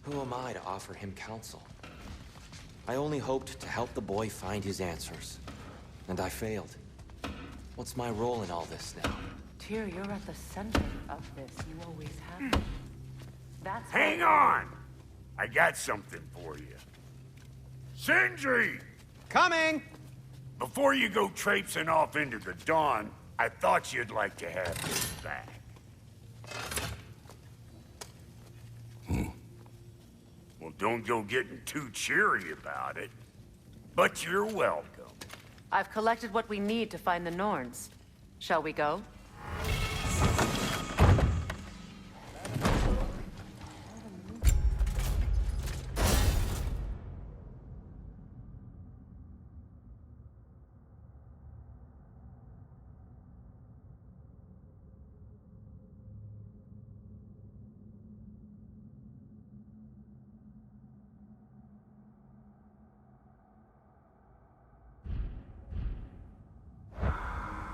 Who am I to offer him counsel? I only hoped to help the boy find his answers. And I failed. What's my role in all this now? Tyr, you're at the center of this. You always have been. That's Hang on! I got something for you. Sindri! Coming! Before you go traipsing off into the dawn, I thought you'd like to have this back. Well, don't go getting too cheery about it. But you're welcome. I've collected what we need to find the Norns. Shall we go?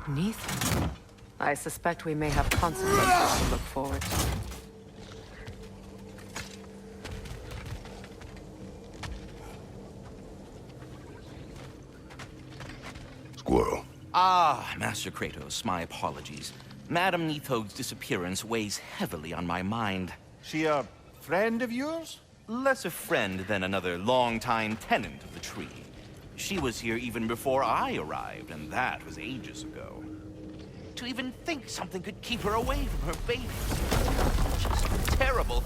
Niflheim. I suspect we may have consequences to look forward to. Squirrel. Ah, Master Kratos, my apologies. Madame Nithog's disappearance weighs heavily on my mind. She a friend of yours? Less a friend than another longtime tenant of the tree. She was here even before I arrived, and that was ages ago. To even think something could keep her away from her babies. Just terrible.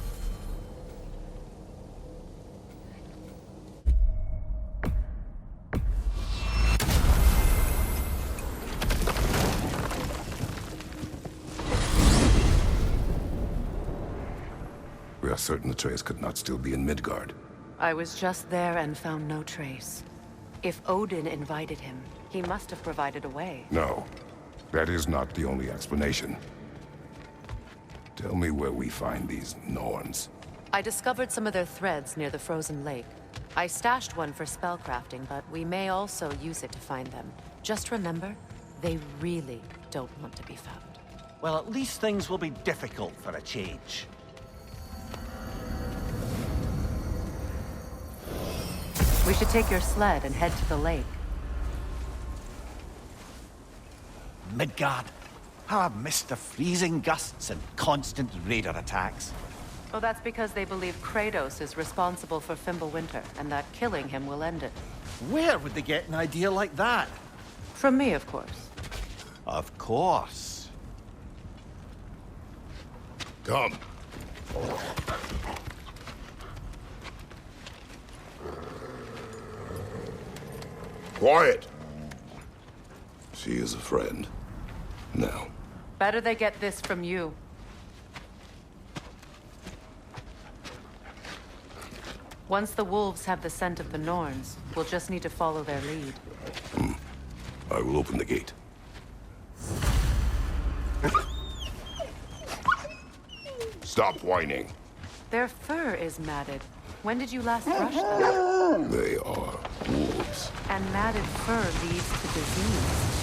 We are certain the trace could not still be in Midgard. I was just there and found no trace. If Odin invited him, he must have provided a way. No, that is not the only explanation. Tell me where we find these Norns. I discovered some of their threads near the frozen lake. I stashed one for spellcrafting, but we may also use it to find them. Just remember, they really don't want to be found. Well, at least things will be difficult for a change. We should take your sled and head to the lake. Midgard. How I've missed the freezing gusts and constant raider attacks. Well, that's because they believe Kratos is responsible for Fimbulwinter, and that killing him will end it. Where would they get an idea like that? From me, of course. Of course. Come. Quiet! She is a friend. Now. Better they get this from you. Once the wolves have the scent of the Norns, we'll just need to follow their lead. I will open the gate. Stop whining. Their fur is matted. When did you last brush them? They are wolves. And matted fur leads to disease.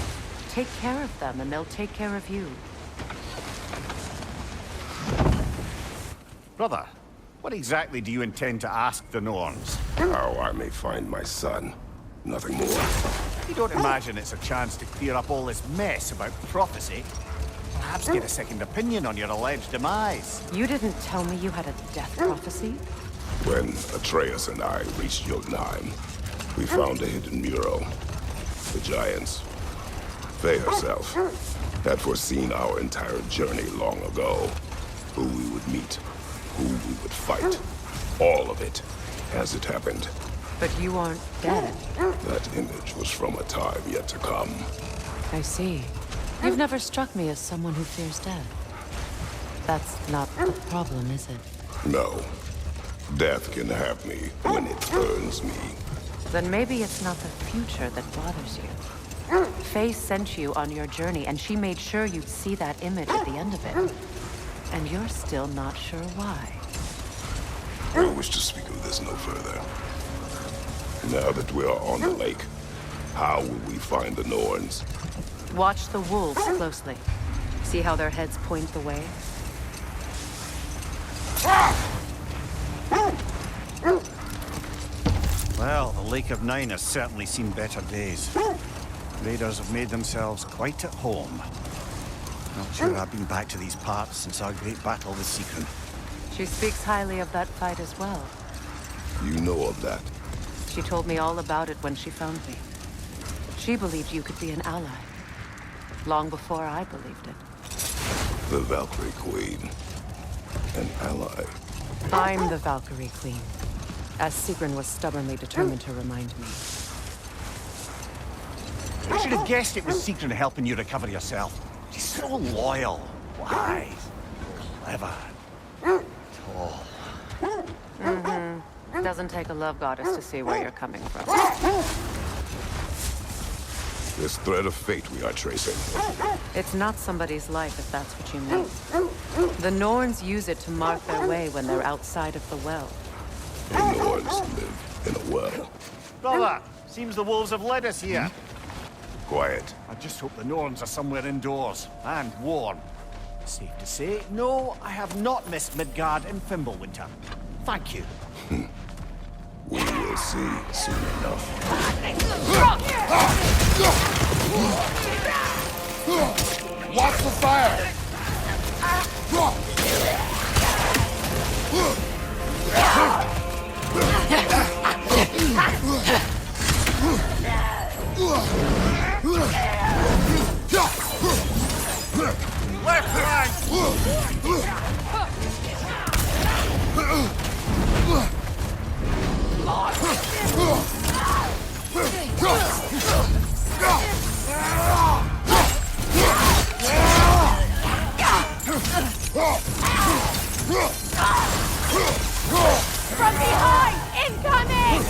Take care of them, and they'll take care of you. Brother, what exactly do you intend to ask the Norns? How I may find my son. Nothing more. You don't imagine it's a chance to clear up all this mess about prophecy? Perhaps get a second opinion on your alleged demise. You didn't tell me you had a death prophecy? When Atreus and I reached Jotunheim, we found a hidden mural. The giants, Faye herself, had foreseen our entire journey long ago. Who we would meet, who we would fight. All of it, as it happened. But you aren't dead. That image was from a time yet to come. I see. You've never struck me as someone who fears death. That's not the problem, is it? No. Death can have me when it burns me. Then maybe it's not the future that bothers you. Faye sent you on your journey, and she made sure you'd see that image at the end of it. And you're still not sure why. I wish to speak of this no further. Now that we are on the lake, how will we find the Norns? Watch the wolves closely. See how their heads point the way? Lake of Nine has certainly seen better days. Raiders have made themselves quite at home. Not sure I've been back to these parts since our great battle with Seekron. She speaks highly of that fight as well. You know of that? She told me all about it when she found me. She believed you could be an ally. Long before I believed it. The Valkyrie Queen. An ally. I'm the Valkyrie Queen. As Seekron was stubbornly determined to remind me. I should have guessed it was Seekron helping you recover yourself. She's so loyal, wise, clever, tall. Doesn't take a love goddess to see where you're coming from. This thread of fate we are tracing. It's not somebody's life, if that's what you mean. The Norns use it to mark their way when they're outside of the well. The Norns live in a well. Brother, seems the wolves have led us here. Quiet. I just hope the Norns are somewhere indoors, and warm. Safe to say, no, I have not missed Midgard and Fimbulwinter. Thank you. We will see soon enough. Watch the fire! Left flank! From behind! Incoming!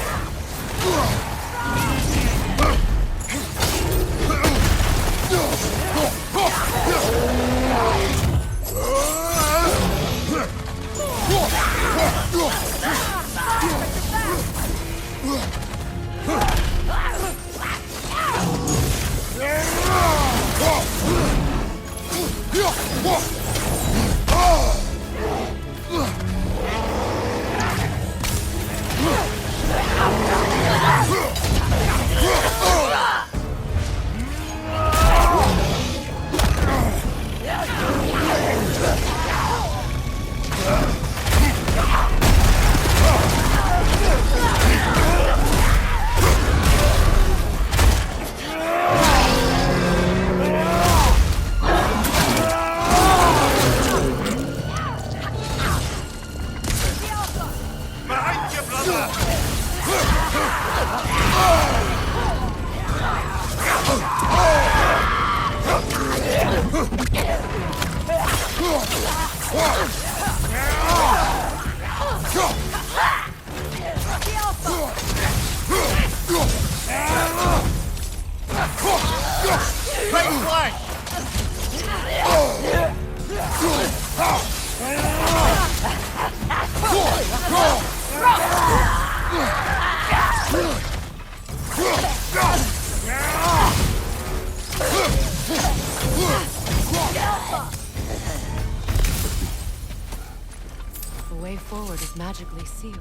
The way forward is magically sealed.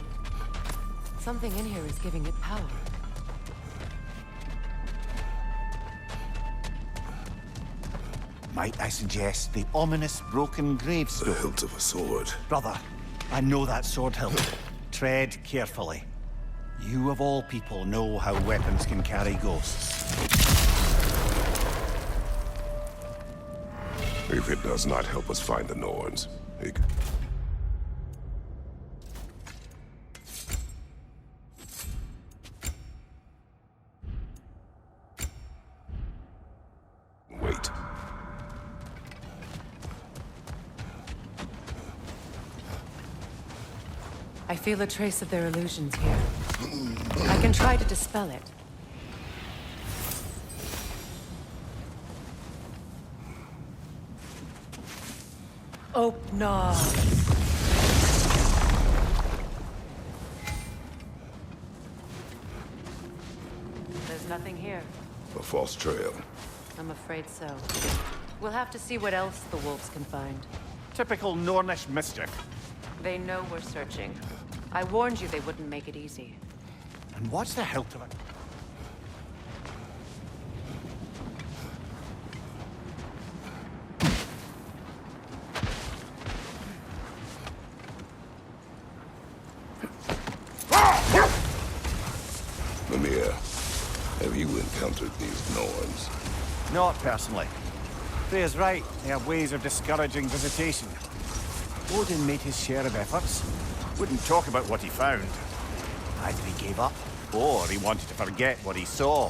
Something in here is giving it power. Might I suggest the ominous broken The gravestone? hilt of a sword. Brother, I know that sword hilt. Tread carefully. You of all people know how weapons can carry ghosts. If it does not help us find the Norns, it... Wait. I feel a trace of their illusions here. I can try to dispel it. Oh, no. There's nothing here. A false trail. I'm afraid so. We'll have to see what else the wolves can find. Typical Nornish mischief. They know we're searching. I warned you they wouldn't make it easy. And what's the hilt of it? Vanir, have you encountered these Norns? Not personally. Freya's right. They have ways of discouraging visitation. Odin made his share of efforts. Wouldn't talk about what he found. Either he gave up, or he wanted to forget what he saw.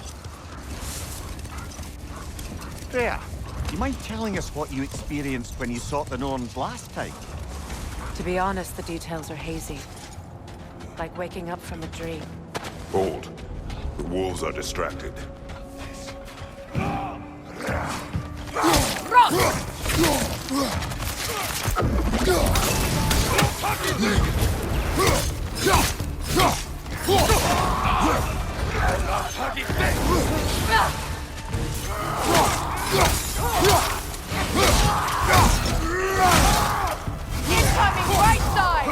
Freya, do you mind telling us what you experienced when you sought the Norns last time? To be honest, the details are hazy. Like waking up from a dream. Hold. The wolves are distracted. Incoming right side!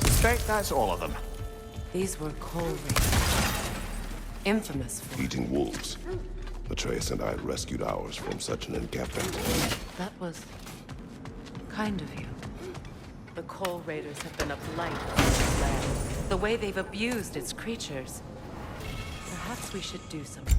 Suspect that's all of them. These were coal raiders. Infamous for... Eating wolves. Atreus and I rescued ours from such an encampment. That was... kind of you. The coal raiders have been a blight on this land. The way they've abused its creatures. Perhaps we should do something.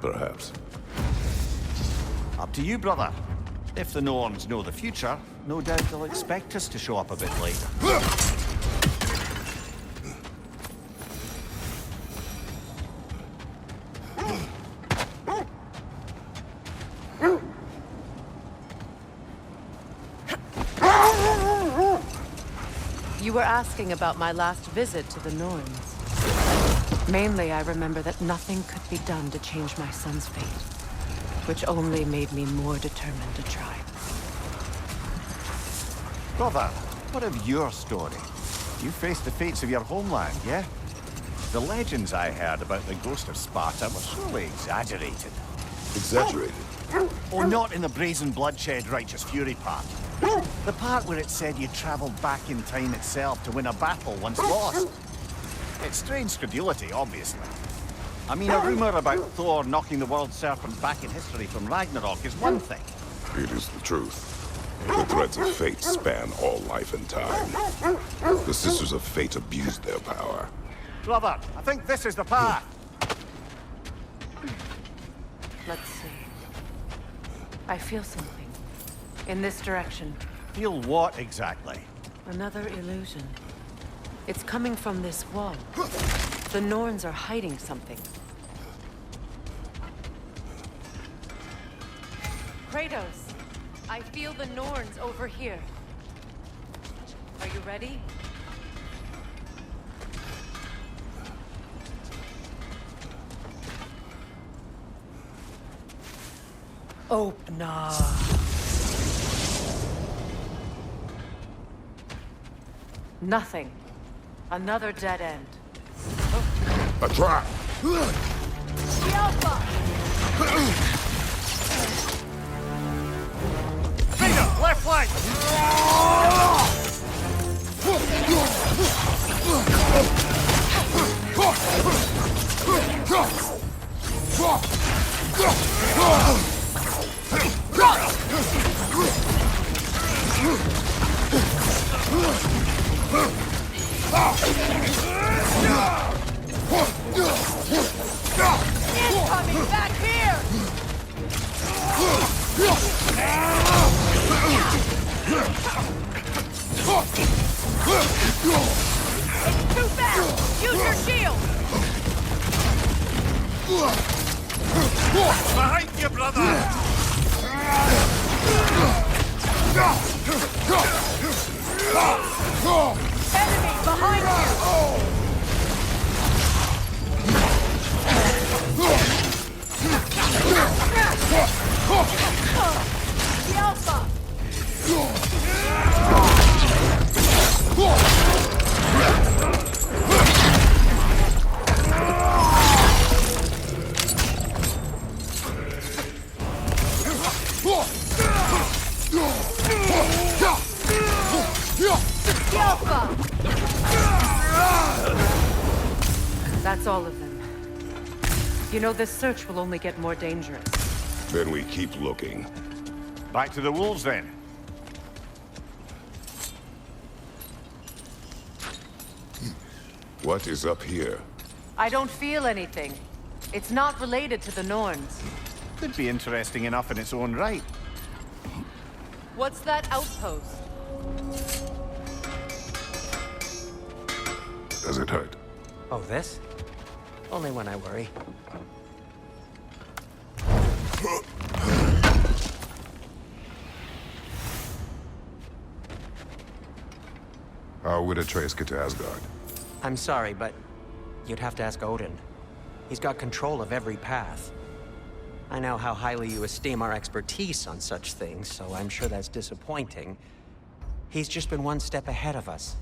Perhaps. Up to you, brother. If the Norns know the future, no doubt they'll expect us to show up a bit later. You were asking about my last visit to the Norns. Mainly, I remember that nothing could be done to change my son's fate, which only made me more determined to try. Brother, what of your story? You faced the fates of your homeland, yeah? The legends I heard about the ghost of Sparta were surely exaggerated. Exaggerated? Oh, not in the brazen bloodshed righteous fury part. The part where it said you traveled back in time itself to win a battle once lost. It's strange credulity, obviously. I mean, a rumor about Thor knocking the world serpent back in history from Ragnarok is one thing. It is the truth. The threads of fate span all life and time. The Sisters of Fate abused their power. Brother, I think this is the path. Let's see. I feel something. In this direction. Feel what exactly? Another illusion. It's coming from this wall. The Norns are hiding something. Kratos, I feel the Norns over here. Are you ready? Open up. Nothing. Another dead end. A trap! The Alpha! Freya, left flank! It's too fast! Use your shield! Behind you, brother! Enemy behind you! The Alpha! The Alpha! That's all of them. You know, this search will only get more dangerous. Then we keep looking. Back to the wolves, then. What is up here? I don't feel anything. It's not related to the Norns. Could be interesting enough in its own right. What's that outpost? Does it hurt? Oh, this? Only when I worry. How would Atreus get to Asgard? I'm sorry, but you'd have to ask Odin. He's got control of every path. I know how highly you esteem our expertise on such things, so I'm sure that's disappointing. He's just been one step ahead of us.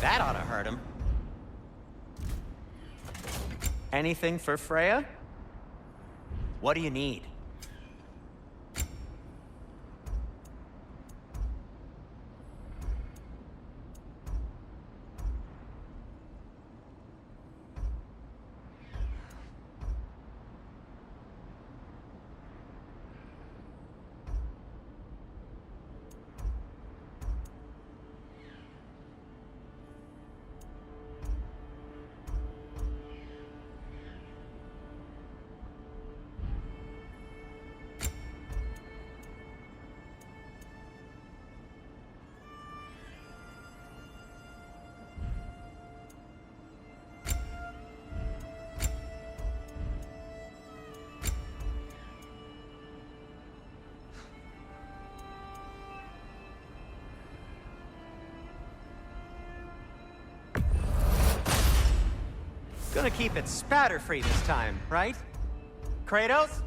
That ought to hurt him. Anything for Freya? What do you need? Gonna keep it spatter-free this time, right? Kratos?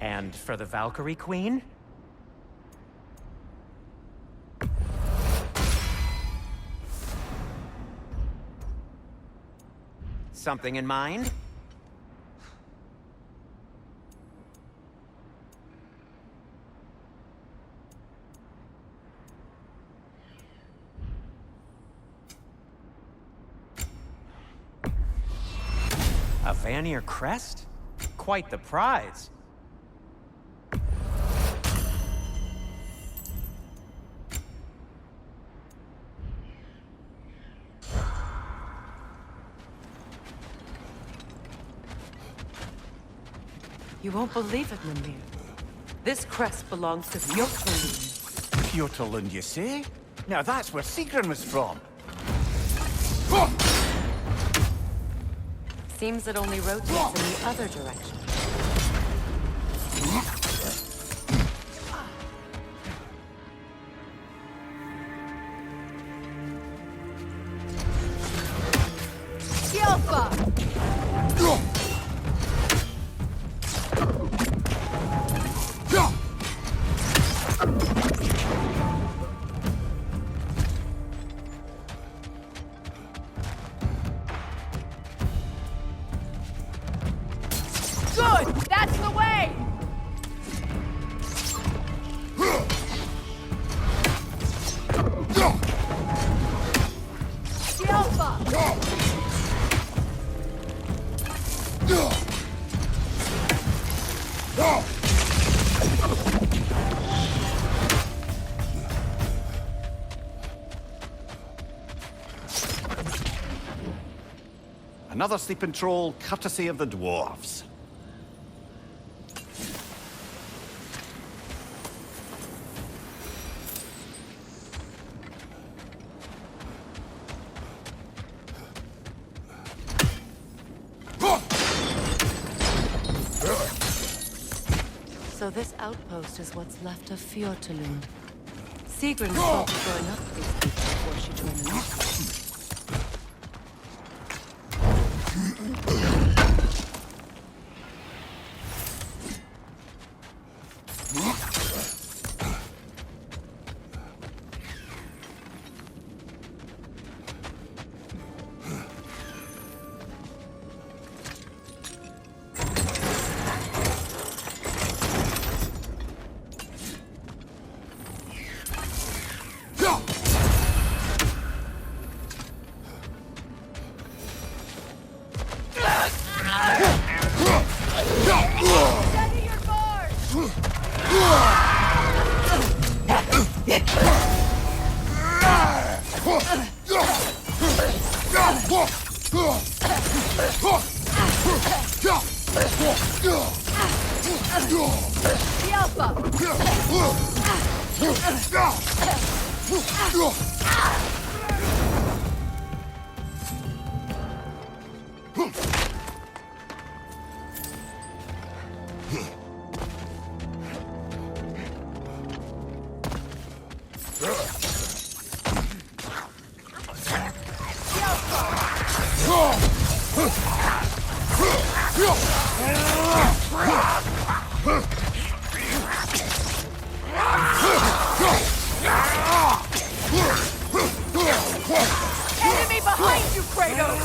And for the Valkyrie Queen? Something in mind? A Vanir crest? Quite the prize. You won't believe it, Mimir. This crest belongs to Fjordlund. Fjordlund, you say? Now that's where Sigrun was from. Seems it only rotates in the other direction. Good! That's the way! Another sleeping troll, courtesy of the Dwarves. So this outpost is what's left of Fjordlund. Sigrun spoke of going up to these people before she joined the Norse. Enemy behind you, Kratos!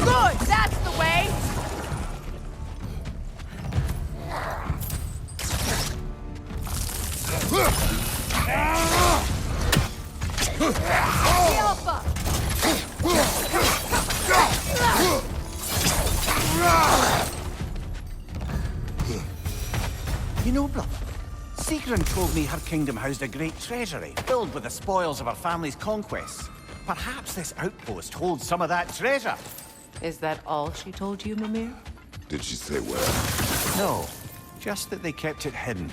Good, that's the way! The Alpha! You know, brother, Sigrun told me her kingdom housed a great treasury, filled with the spoils of her family's conquests. Perhaps this outpost holds some of that treasure. Is that all she told you, Mimir? Did she say where? No, just that they kept it hidden.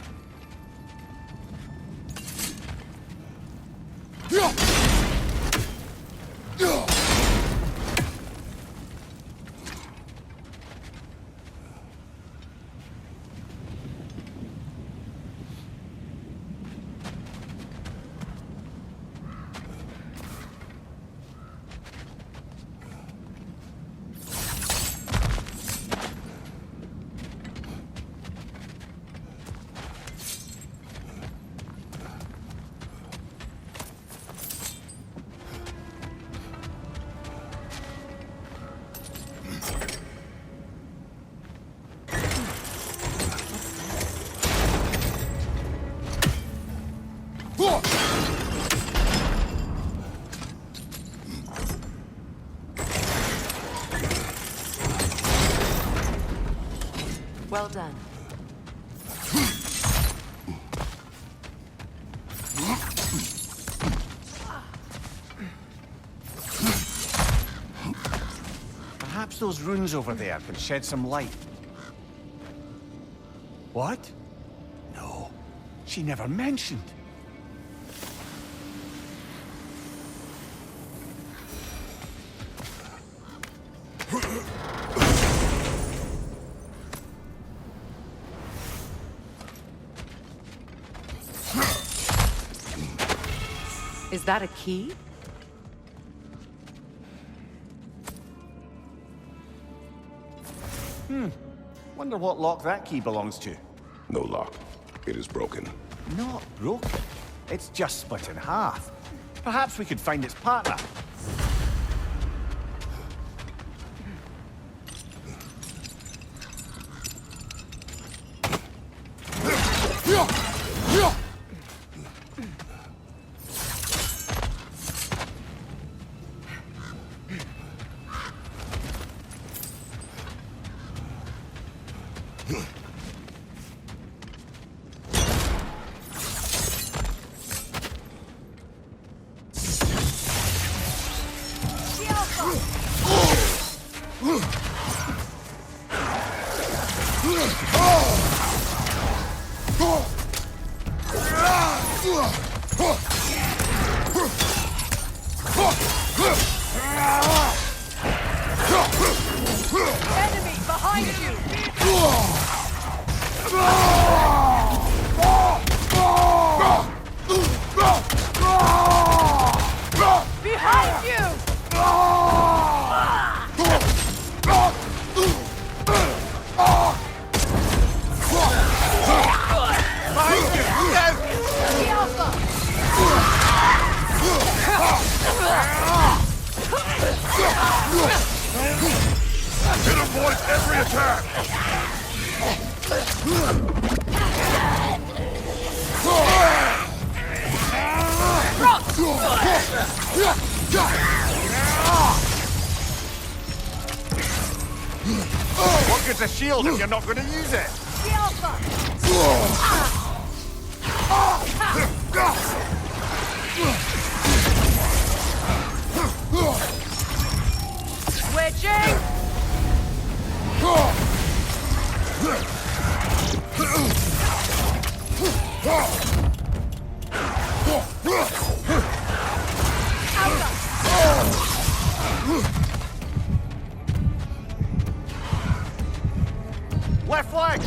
Well done. Perhaps those runes over there can shed some light. What? No, she never mentioned. Is that a key? Wonder what lock that key belongs to. No lock. It is broken. Not broken. It's just split in half. Perhaps we could find its partner. Enemy behind you! Behind you! The Alpha! It avoids every attack! What good's a shield if you're not going to use it? The Alpha! Switching! Left flank!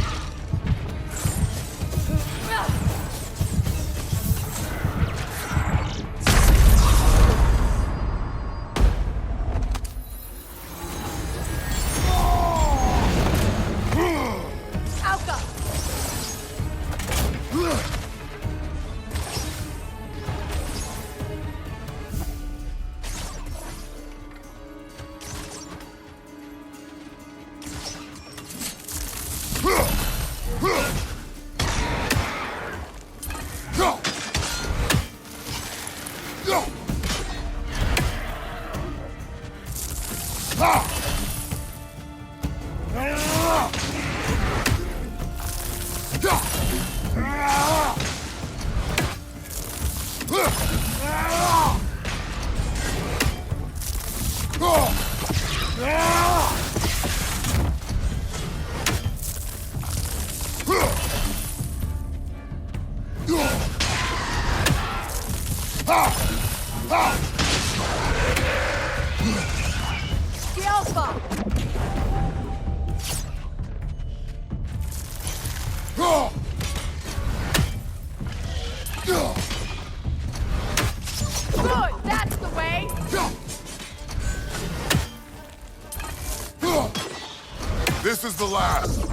The Alpha! Good, that's the way! This is the last.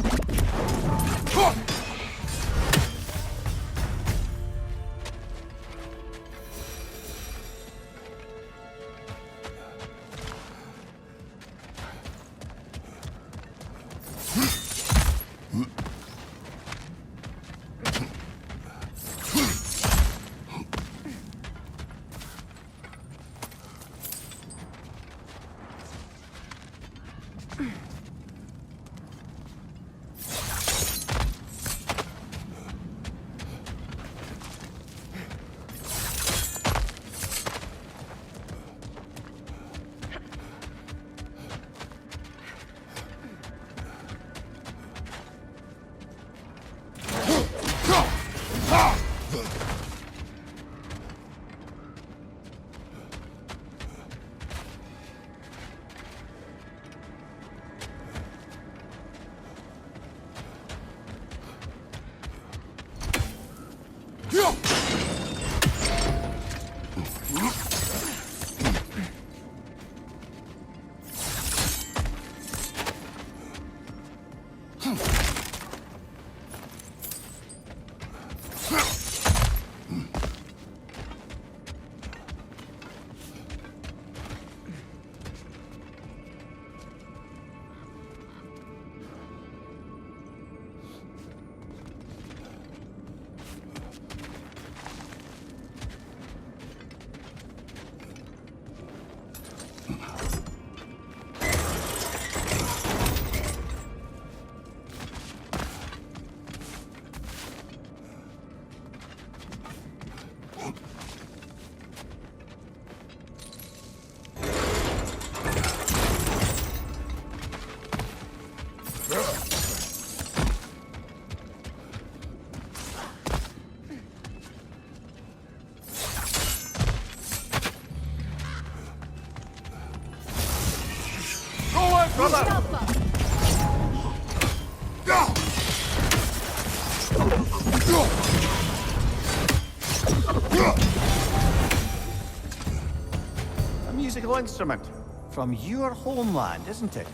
A musical instrument from your homeland, isn't it?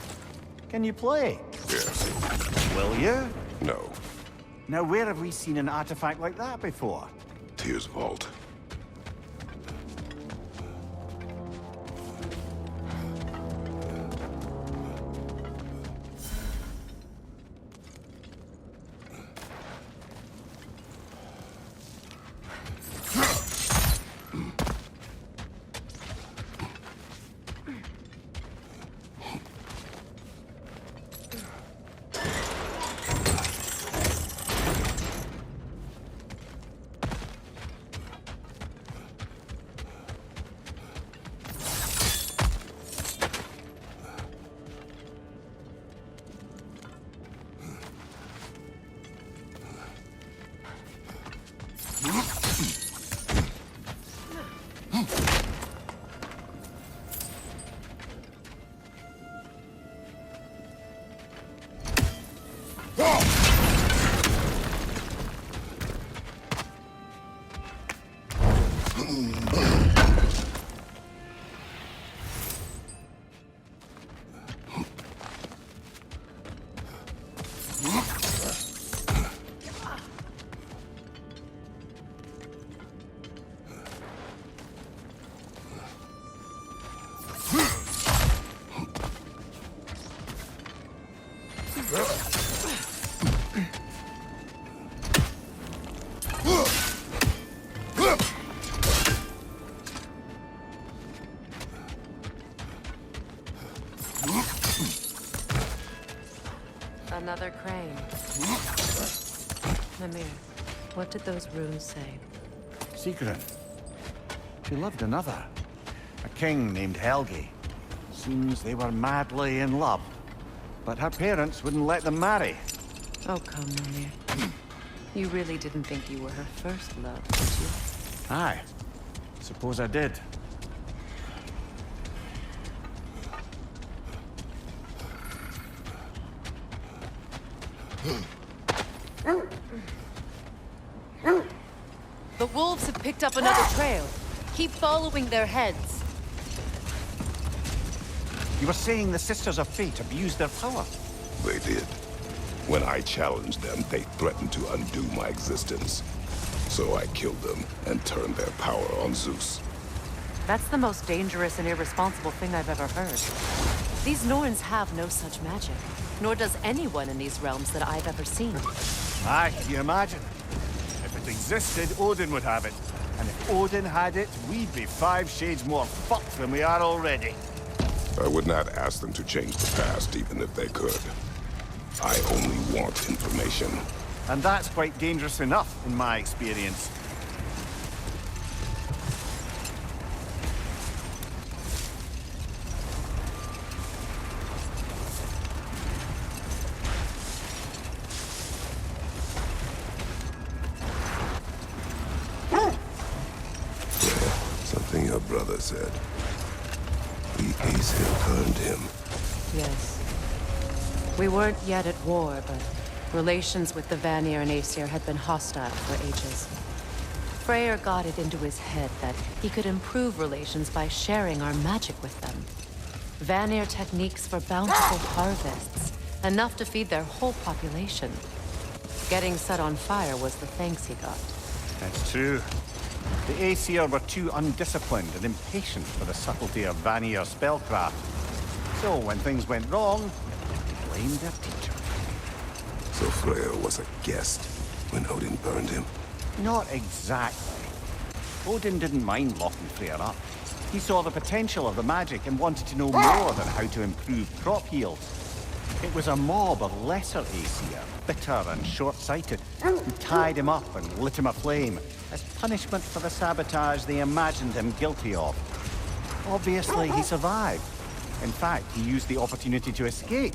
Can you play? Yes. Will you? No. Now, where have we seen an artifact like that before? Tyr's vault. Another crane. Mimir, what did those runes say? Secret. She loved another. A king named Helgi. Seems they were madly in love. But her parents wouldn't let them marry. Oh, come, Vanir. You really didn't think you were her first love, did you? Aye. Suppose I did. The wolves have picked up another trail. Keep following their heads. You were saying the Sisters of Fate abused their power? They did. When I challenged them, they threatened to undo my existence. So I killed them and turned their power on Zeus. That's the most dangerous and irresponsible thing I've ever heard. These Norns have no such magic, nor does anyone in these realms that I've ever seen. Aye, can you imagine? If it existed, Odin would have it. And if Odin had it, we'd be 5 shades more fucked than we are already. I would not ask them to change the past, even if they could. I only want information. And that's quite dangerous enough, in my experience. Something your brother said. The Æsir burned him. Yes. We weren't yet at war, but relations with the Vanir and Æsir had been hostile for ages. Freyr got it into his head that he could improve relations by sharing our magic with them. Vanir techniques for bountiful harvests, enough to feed their whole population. Getting set on fire was the thanks he got. That's true. The Æsir were too undisciplined and impatient for the subtlety of Vanir spellcraft. So when things went wrong, they blamed their teacher. So Freyr was a guest when Odin burned him? Not exactly. Odin didn't mind locking Freyr up. He saw the potential of the magic and wanted to know more than how to improve crop yields. It was a mob of lesser Æsir, bitter and short-sighted, who tied him up and lit him aflame as punishment for the sabotage they imagined him guilty of. Obviously, he survived. In fact, he used the opportunity to escape.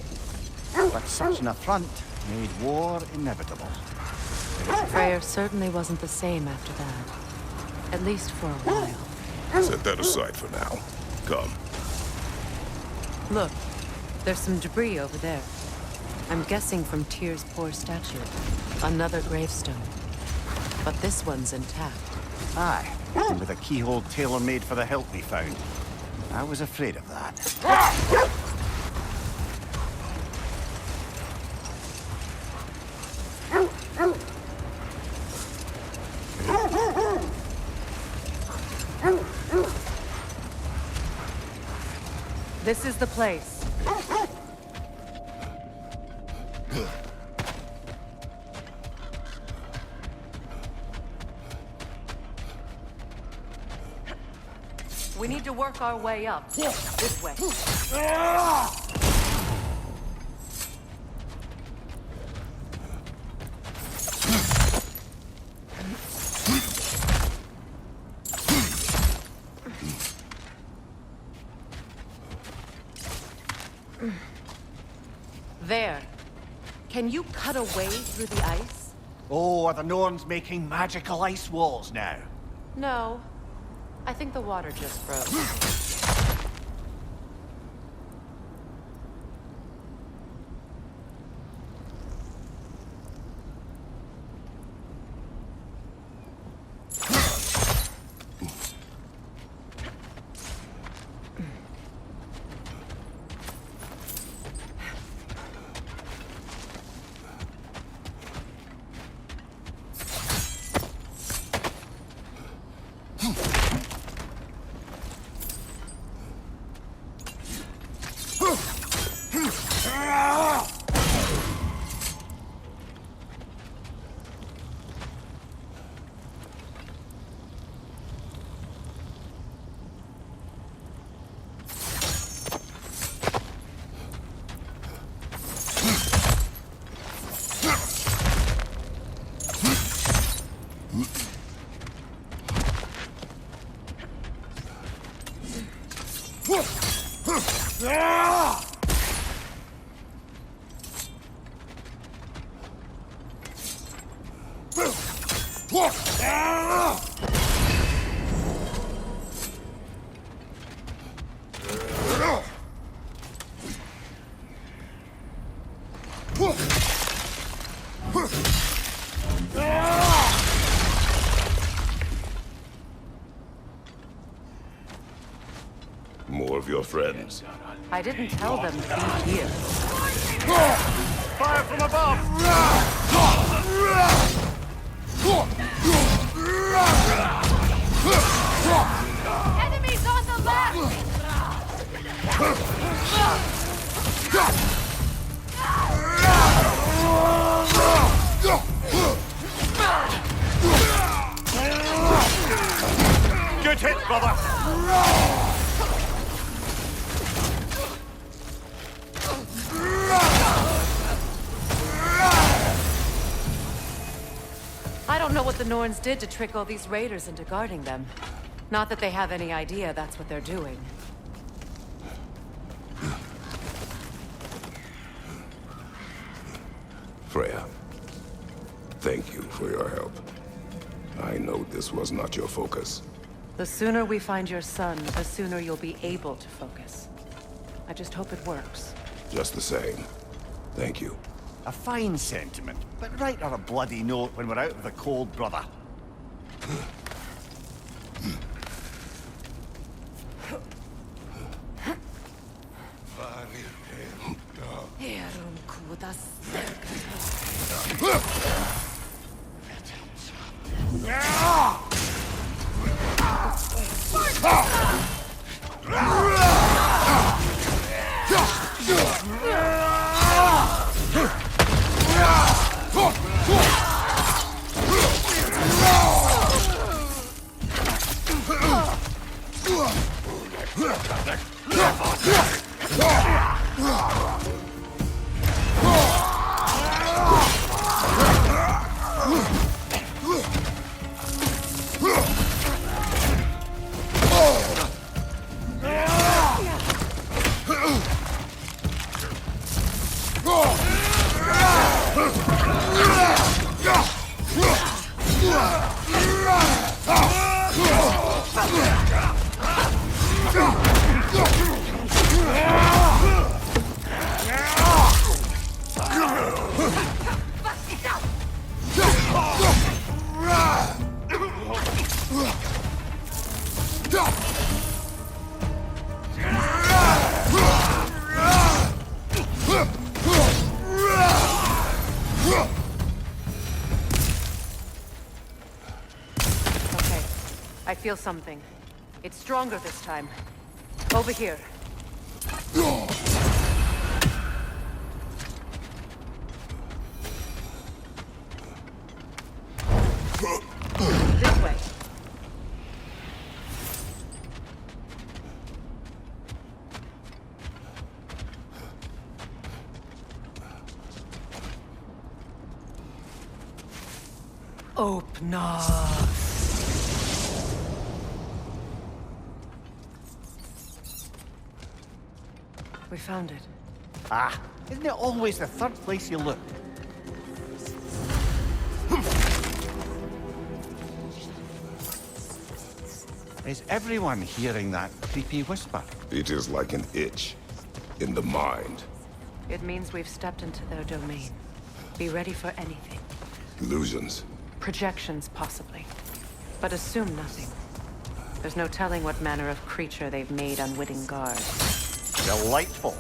But such an affront made war inevitable. Freyr certainly wasn't the same after that. At least for a while. Set that aside for now. Come. Look, there's some debris over there. I'm guessing from Tyr's poor statue. Another gravestone. But this one's intact. Aye, and with a keyhole tailor-made for the hilt we found. I was afraid of that. This is the place. We need to work our way up. This way. There. Can you cut a way through the ice? Oh, are the Norns making magical ice walls now? No. I think the water just froze. More of your friends. I didn't tell them to be here. Fire from above! Enemies on the left! Good hit, brother! I don't know what the Norns did to trick all these raiders into guarding them. Not that they have any idea that's what they're doing. Freya, thank you for your help. I know this was not your focus. The sooner we find your son, the sooner you'll be able to focus. I just hope it works. Just the same. Thank you. A fine sentiment, but write her a bloody note when we're out of the cold, brother. I feel something. It's stronger this time. Over here. This way. Open up. We found it. Ah, isn't it always the third place you look? Is everyone hearing that creepy whisper? It is like an itch in the mind. It means we've stepped into their domain. Be ready for anything. Illusions. Projections, possibly. But assume nothing. There's no telling what manner of creature they've made unwitting guard. Delightful.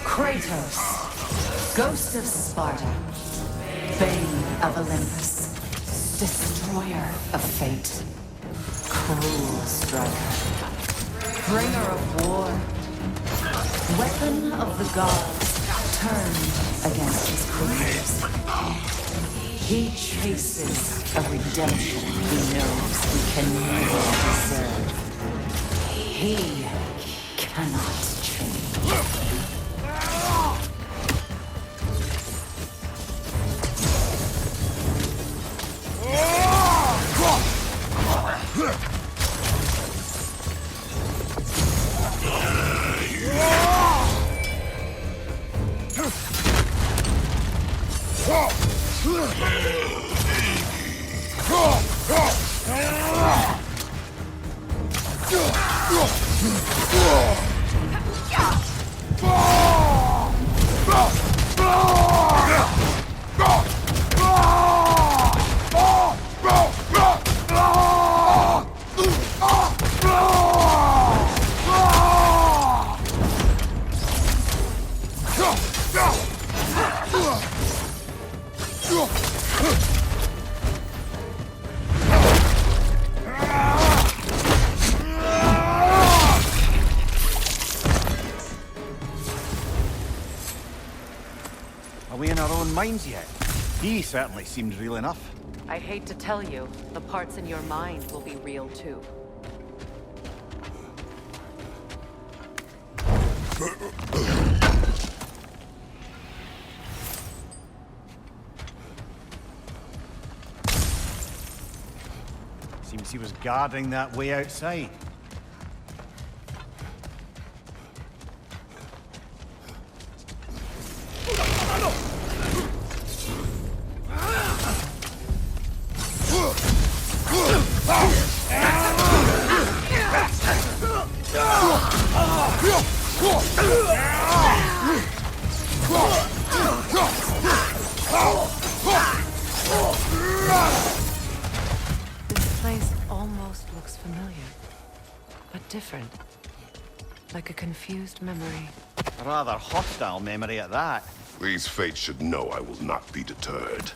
Kratos, Ghost of Sparta, Bane of Olympus. Destroyer of fate. Cruel striker. Bringer of war. Weapon of the gods. Turned against his creators. He chases a redemption he knows he can never deserve. He cannot change. Are we in our own minds yet? He certainly seemed real enough. I hate to tell you, the parts in your mind will be real too. Seems he was guarding that way outside. This place almost looks familiar, but different. Like a confused memory. A rather hostile memory at that. These fates should know I will not be deterred.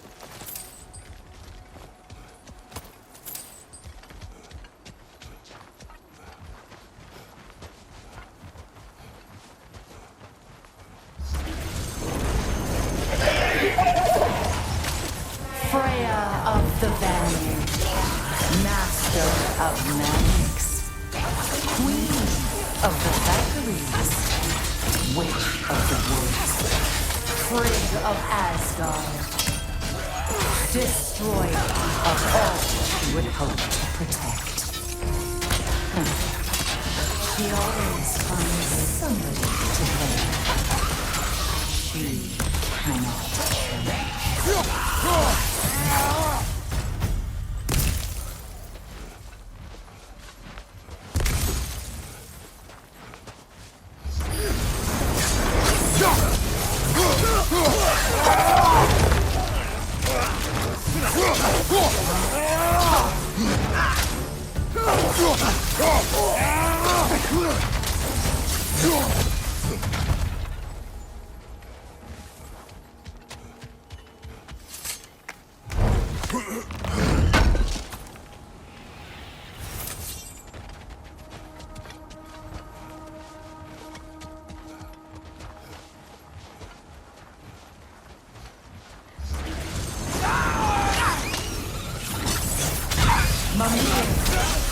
Freya of the Vanir, master of magics, queen of the Valkyries, witch of the woods, frigid of Asgard, destroyer of all she would hope to protect. She always finds somebody to blame. She cannot change.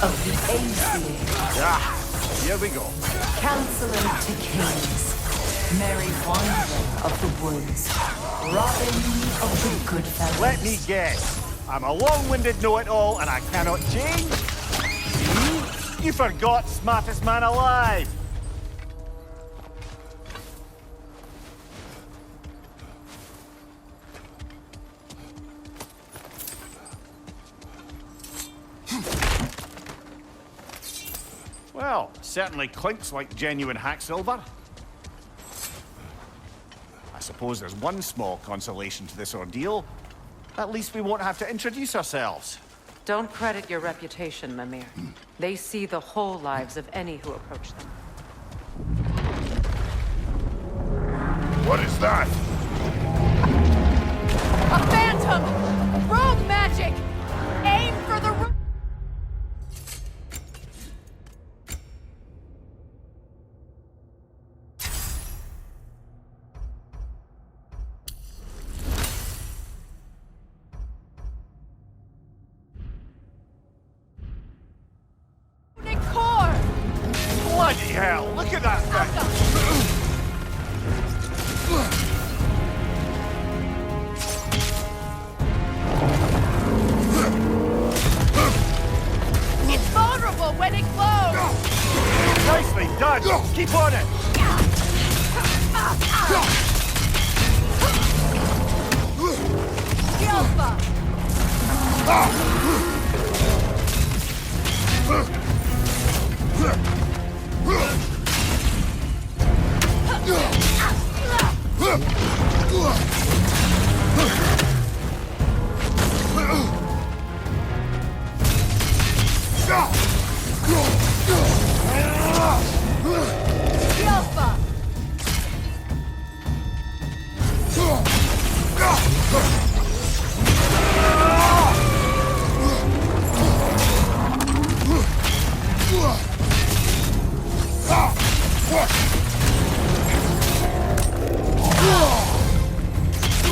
Of the Æsir. Here we go. Counselor to kings. Merry wanderer of the woods. Robin of the good fellows. Let me guess. I'm a long-winded know-it-all and I cannot change? See? You forgot smartest man alive. Well, certainly clinks like genuine hack silver. I suppose there's one small consolation to this ordeal. At least we won't have to introduce ourselves. Don't credit your reputation, Mimir. They see the whole lives of any who approach them. What is that? A phantom! Rogue magic! on! Keep on it!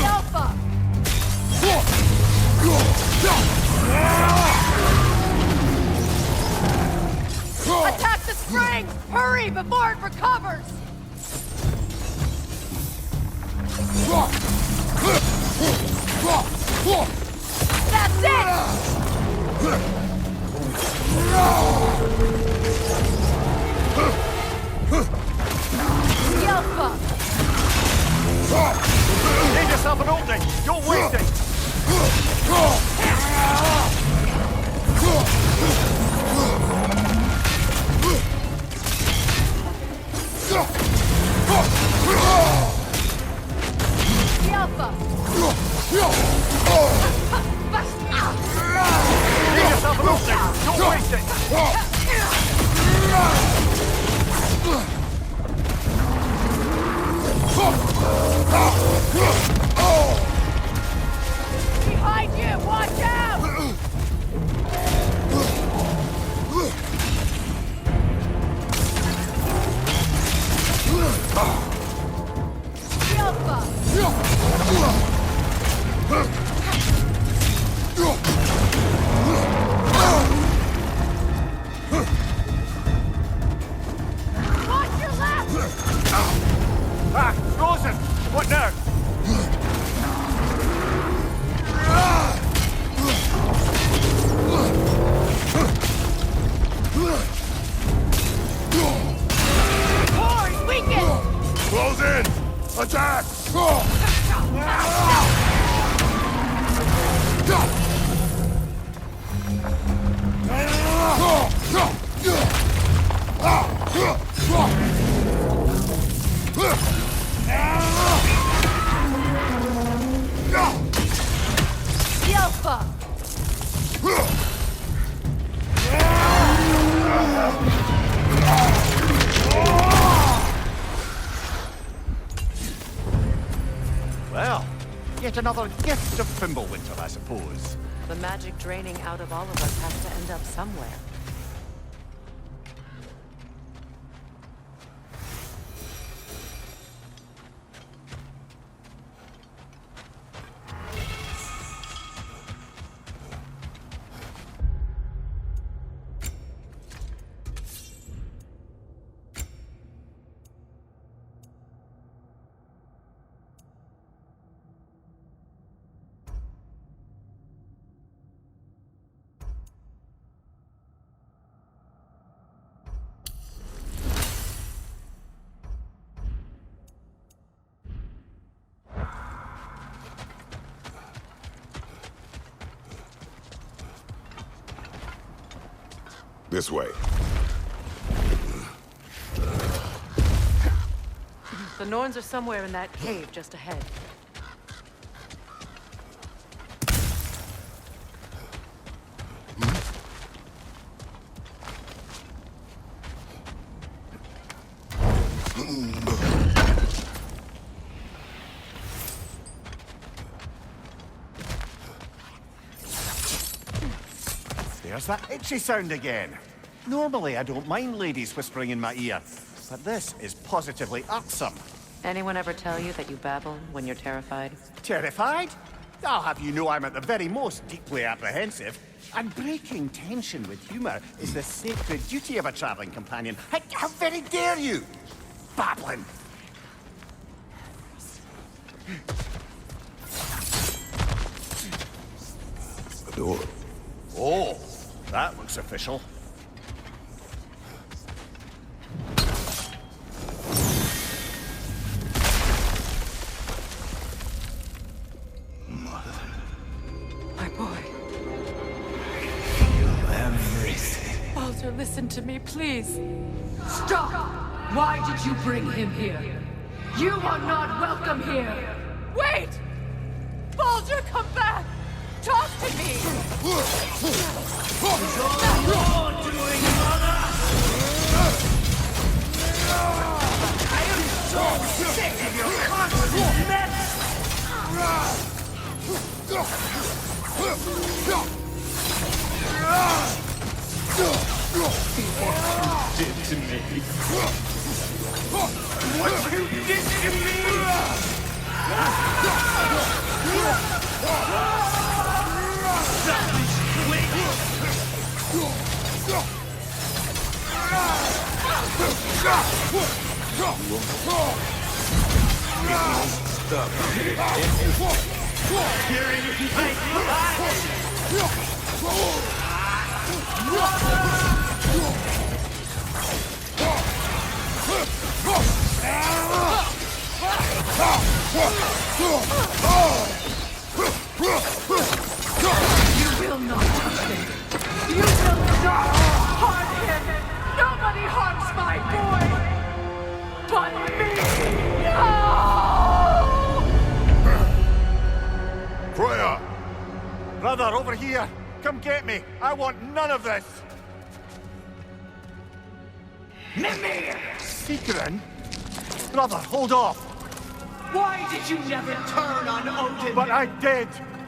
Alpha! Attack the spring! Hurry before it recovers! That's it! Alpha! Give yourself an opening! Don't waste it! Alpha! Give yourself an opening! Don't waste it! Behind you! Watch out! Alpha! Watch your left! Ah! Frozen! What now? Core is weakened! Close in! Attack! Alpha! Well, yet another gift of Fimbulwinter, I suppose. The magic draining out of all of us has to end up somewhere. This way. The Norns are somewhere in that cave just ahead. There's that itchy sound again. Normally, I don't mind ladies whispering in my ear, but this is positively irksome. Anyone ever tell you that you babble when you're terrified? Terrified? I'll have you know I'm at the very most deeply apprehensive. And breaking tension with humor is the sacred duty of a traveling companion. How very dare you? Babbling! The door. Oh, that looks official. Baldur, listen to me, please. Stop! Why did you bring him here? You are not welcome here! Wait! Baldur, come back! Talk to me! It's all you're doing, mother! I am so sick of your constant mess! What you did to me! What you did to me! You will not touch him. You will not harm him. Nobody harms my boy but me. No! Freya! Brother, over here! Come get me! I want none of this! Mimir! Secret? Brother, hold off! Why did you never turn on Odin? But I did!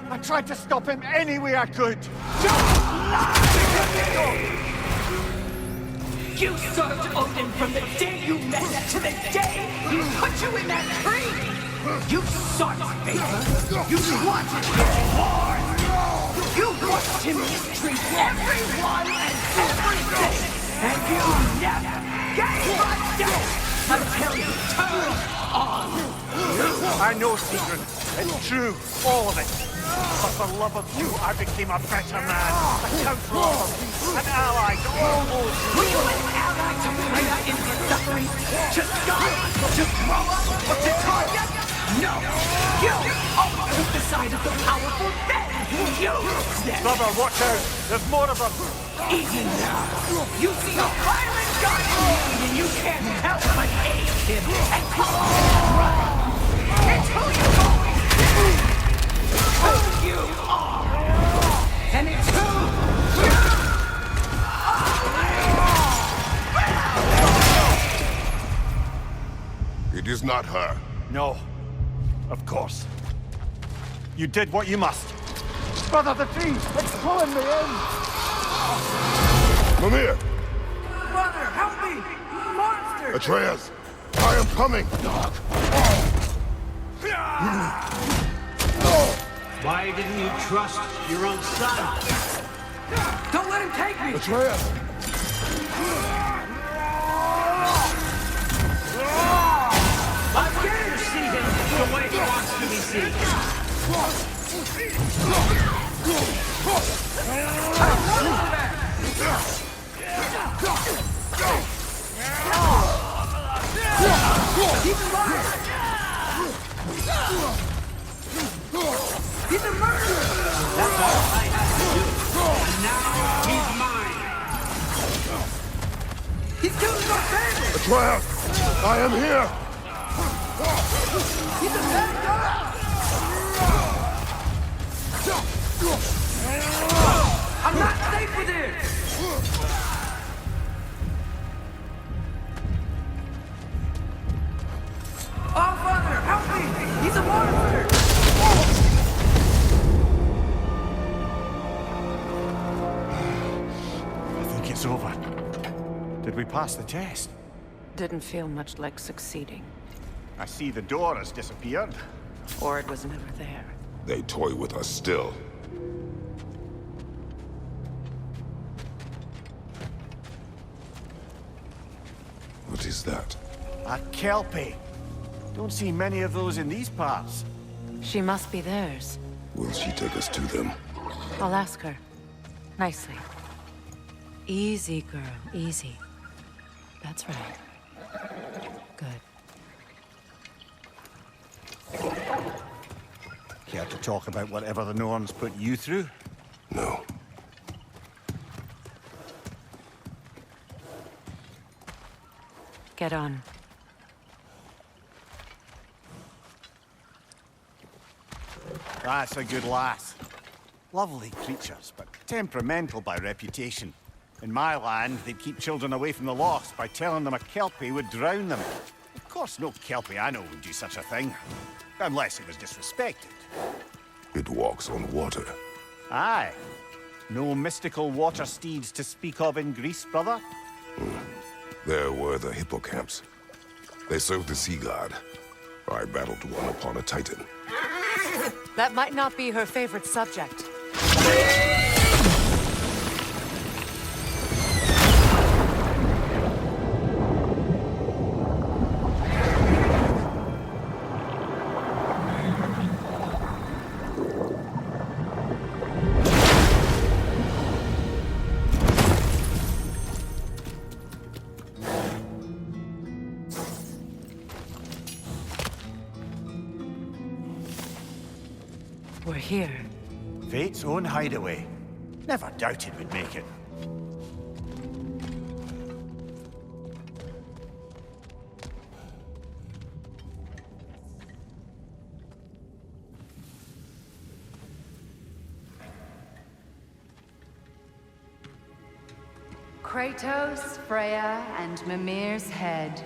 I tried to stop him any way I could! Don't lie to me! You served Odin from the day you met to the day he put you in that tree! You sought favor! You wanted his war! You watched him mistreat everyone and everything! And you never gave a damn until you turned on! I know, Secret. It's true. All of it. But for love of you, I became a better man. A counselor, an ally to all those who... Were you an ally to Freya in her suffering? To start? To grow up? Or to target? No! You always took the side of the powerful, then you them! Brother, watch out! There's more of them! Even now, you see a violent god in me, and you can't help but hate him and call him brother! It's who you've always been! Who you are! And it's who you are! It is not her. No. Of course. You did what you must. Brother, the tree! It's pulling me in! Mimir! Brother, help me! Monster! Atreus! I am coming! Why didn't you trust your own son? Don't let him take me! Atreus! I'm scared to see him the way he wants to be seen. He's a murderer! That's all I had to do. And now he's mine. He's killing our family! Atreus! I am here! He's a bad guy! I'm not safe with him! Oh, Father, help me! He's a monster! I think it's over. Did we pass the test? Didn't feel much like succeeding. I see the door has disappeared. Or it was never there. They toy with us still. What is that? A kelpie. Don't see many of those in these parts. She must be theirs. Will she take us to them? I'll ask her. Nicely. Easy, girl. Easy. That's right. Good. Care to talk about whatever the Norns put you through? No. get on. That's a good lass. Lovely creatures, but temperamental by reputation. In my land, they'd keep children away from the lost by telling them a Kelpie would drown them. Of course, no Kelpie I know would do such a thing. Unless it was disrespected. It walks on water. Aye. No mystical water steeds to speak of in Greece, brother? There were the hippocamps. They served the sea god. I battled one upon a titan. That might not be her favorite subject. We're here. Fate's own hideaway. Never doubted we'd make it. Kratos, Freya, and Mimir's head.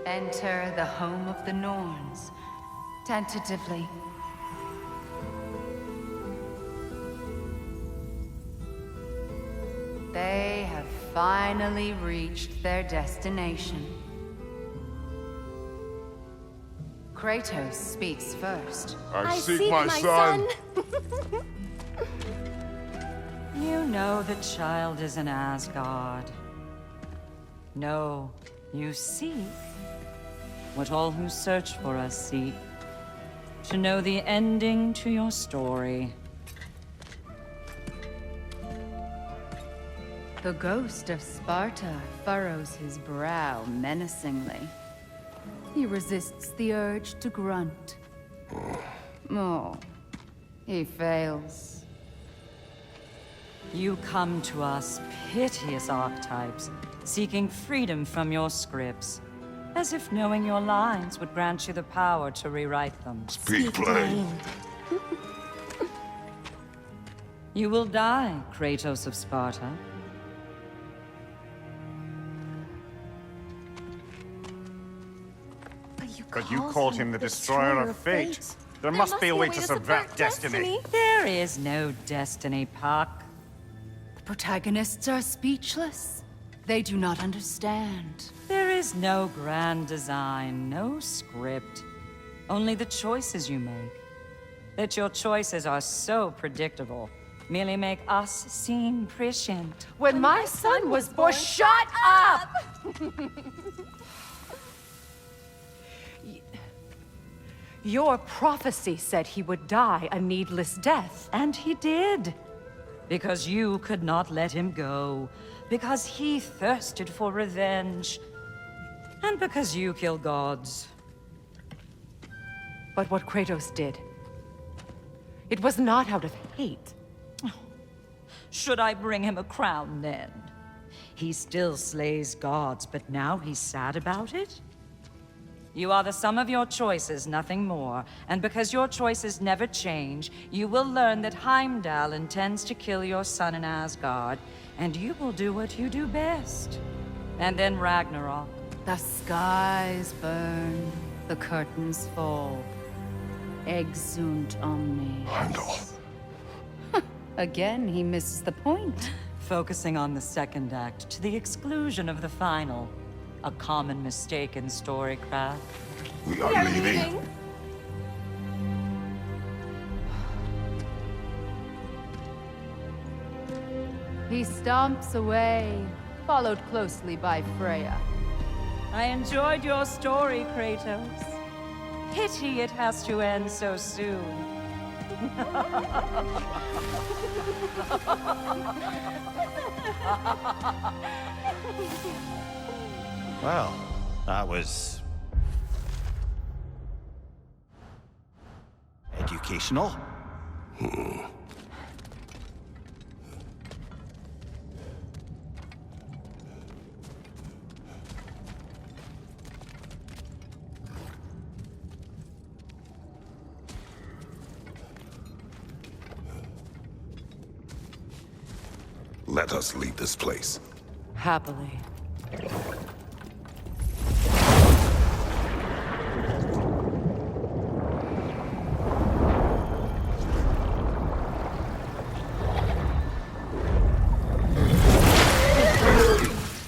Enter the home of the Norns. Tentatively. They have finally reached their destination. Kratos speaks first. I seek my son. You know the child is in Asgard. No, you seek what all who search for us seek. To know the ending to your story. The ghost of Sparta furrows his brow menacingly. He resists the urge to grunt. Oh, he fails. You come to us, piteous archetypes, seeking freedom from your scripts, as if knowing your lines would grant you the power to rewrite them. Speak plain. You will die, Kratos of Sparta. But you called him the destroyer of fate. There must be a way to subvert destiny. There is no destiny, Puck. The protagonists are speechless. They do not understand. There is no grand design, no script. Only the choices you make. That your choices are so predictable merely make us seem prescient. When my son was born, shut up! Your prophecy said he would die a needless death. And he did. Because you could not let him go. Because he thirsted for revenge. And because you kill gods. But what Kratos did, it was not out of hate. Should I bring him a crown then? He still slays gods, but now he's sad about it? You are the sum of your choices, nothing more. And because your choices never change, you will learn that Heimdall intends to kill your son in Asgard, and you will do what you do best. And then Ragnarok. The skies burn, the curtains fall. Exunt omnes. Heimdall. Again, he misses the point. Focusing on the second act to the exclusion of the final. A common mistake in storycraft. We are leaving. He stomps away, followed closely by Freya. I enjoyed your story, Kratos. Pity it has to end so soon. Well, that was... educational. Let us leave this place. Happily.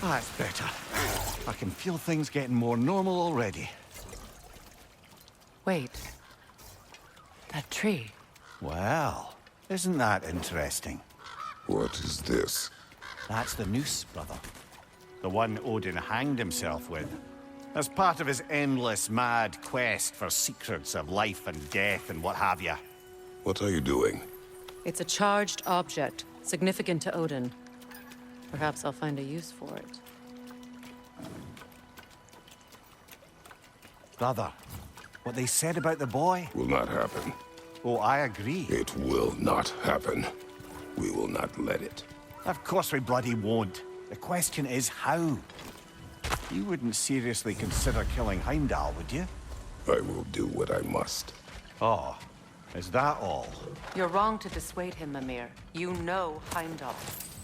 That's better. I can feel things getting more normal already. Wait. That tree. Well, isn't that interesting? What is this? That's the noose, brother. The one Odin hanged himself with. As part of his endless, mad quest for secrets of life and death and what have you. What are you doing? It's a charged object, significant to Odin. Perhaps I'll find a use for it. Brother, what they said about the boy? Will not happen. Oh, I agree. It will not happen. We will not let it. Of course we bloody won't. The question is how? You wouldn't seriously consider killing Heimdall, would you? I will do what I must. Oh, is that all? You're wrong to dissuade him, Mimir. You know Heimdall.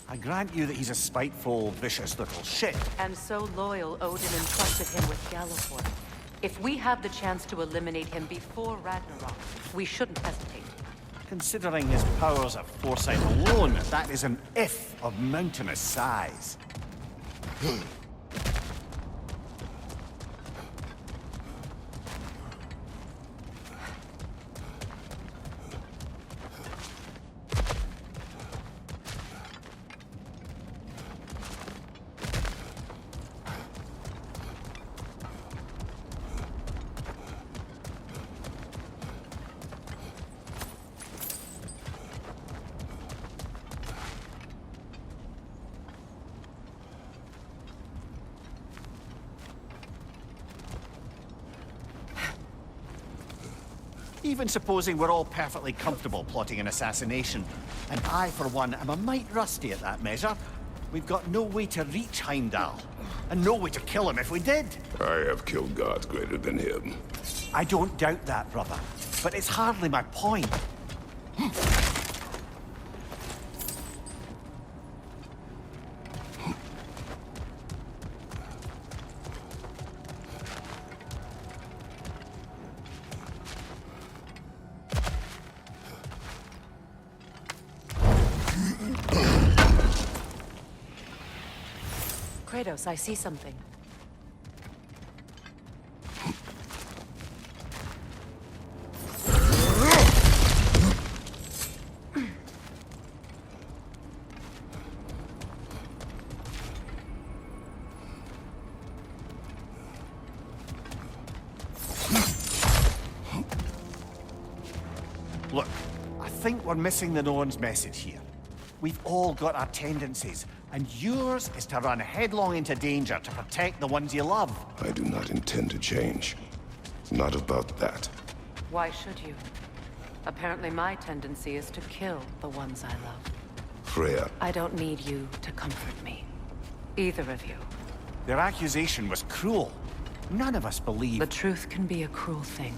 I grant you that he's a spiteful, vicious little shit. And so loyal, Odin entrusted him with Galliford. If we have the chance to eliminate him before Ragnarok, we shouldn't hesitate. Considering his powers of foresight alone, that is an if of mountainous size. Even supposing we're all perfectly comfortable plotting an assassination, and I, for one, am a mite rusty at that measure, we've got no way to reach Heimdall, and no way to kill him if we did. I have killed gods greater than him. I don't doubt that, brother, but it's hardly my point. Kratos, I see something. Look, I think we're missing the Norns' message here. We've all got our tendencies, and yours is to run headlong into danger to protect the ones you love. I do not intend to change. Not about that. Why should you? Apparently my tendency is to kill the ones I love. Freya. I don't need you to comfort me. Either of you. Their accusation was cruel. None of us believe... The truth can be a cruel thing.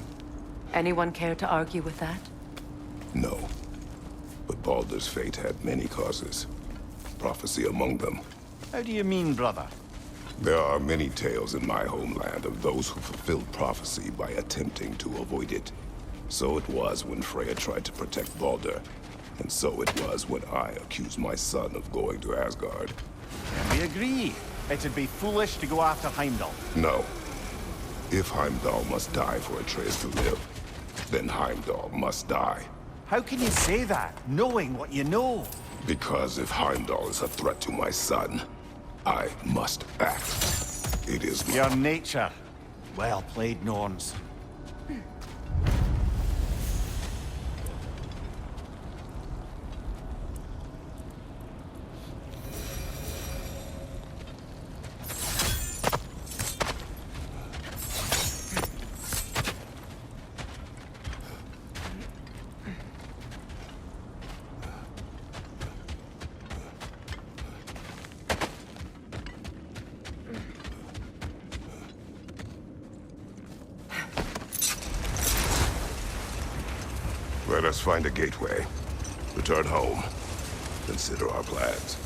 Anyone care to argue with that? No. But Baldur's fate had many causes. Prophecy among them. How do you mean, brother? There are many tales in my homeland of those who fulfilled prophecy by attempting to avoid it. So it was when Freya tried to protect Baldur. And so it was when I accused my son of going to Asgard. And we agree. It'd be foolish to go after Heimdall. No. If Heimdall must die for Atreus to live, then Heimdall must die. How can you say that, knowing what you know? Because if Heimdall is a threat to my son, I must act. It is your nature. Well played, Norns. Let us find a gateway. Return home. Consider our plans.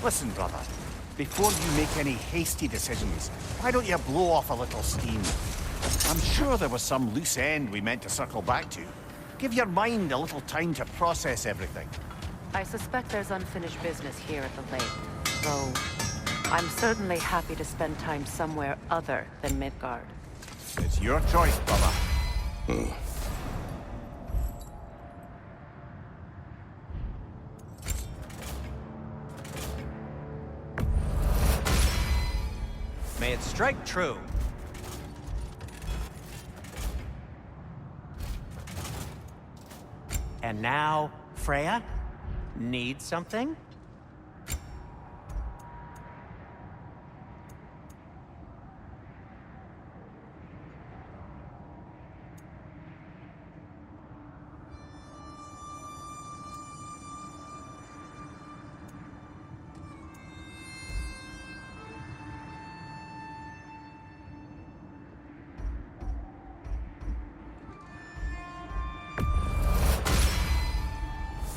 Listen, brother. Before you make any hasty decisions, why don't you blow off a little steam? I'm sure there was some loose end we meant to circle back to. Give your mind a little time to process everything. I suspect there's unfinished business here at the lake, though I'm certainly happy to spend time somewhere other than Midgard. It's your choice, brother. May it strike true. And now, Freya? Need something?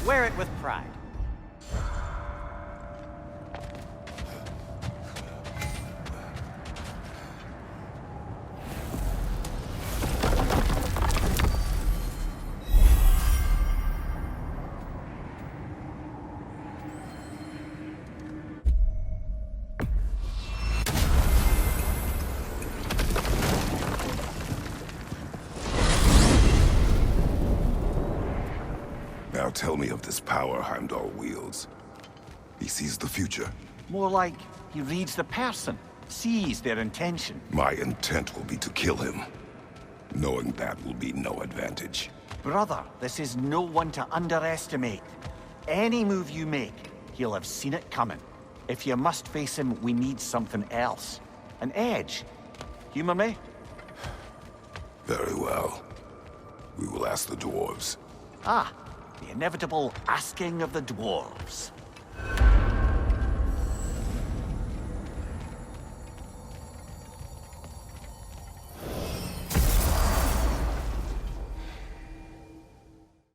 Wear it with pride. Now tell me of this power Heimdall wields. He sees the future. More like he reads the person, sees their intention. My intent will be to kill him. Knowing that will be no advantage. Brother, this is no one to underestimate. Any move you make, he'll have seen it coming. If you must face him, we need something else. An edge. Humor me? Very well. We will ask the dwarves. Ah, the inevitable asking of the dwarves.